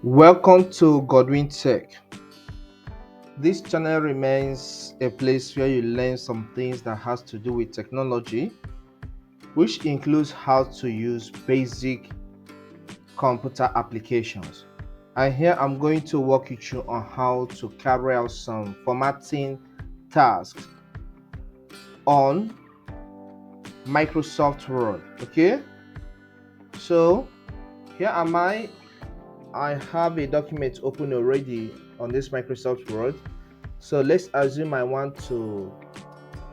Welcome to Godwin Tech. This channel remains a place where you learn some things that has to do with technology, which includes how to use basic computer applications. And here I'm going to walk you through on how to carry out some formatting tasks on Microsoft Word. Okay, so here am I have a document open already on this Microsoft Word. So let's assume I want to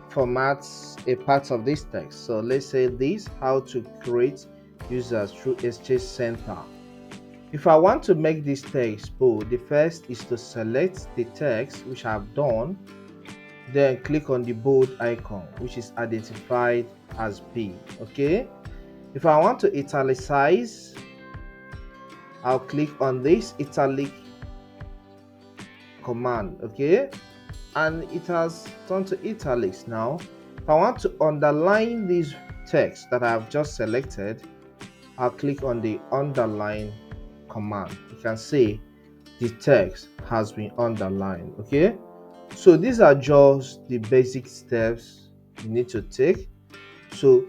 format a part of this text. So let's say this, how to create users through Exchange Center. If I want to make this text bold, the first is to select the text, which I've done, then click on the bold icon, which is identified as B. Okay. If I want to italicize, I'll click on this italic command. Okay, and it has turned to italics now. If I want to underline this text that I have just selected, I'll click on the underline command. You can see the text has been underlined. Okay, so these are just the basic steps you need to take. So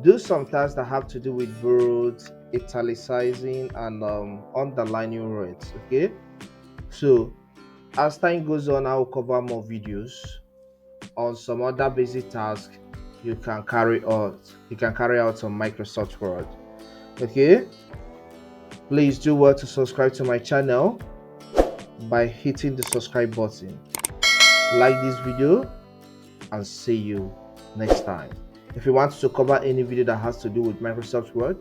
do some tasks that have to do with bold, italicizing, and underlining words. Okay, so as time goes on, I will cover more videos on some other basic tasks you can carry out on Microsoft Word. Okay, please do well to subscribe to my channel by hitting the subscribe button. Like this video and see you next time. If you want to cover any video that has to do with Microsoft Word,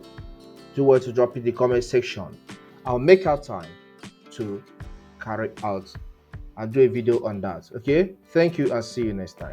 do well to drop in the comment section. I'll make out time to carry out and do a video on that. Okay, thank you and see you next time.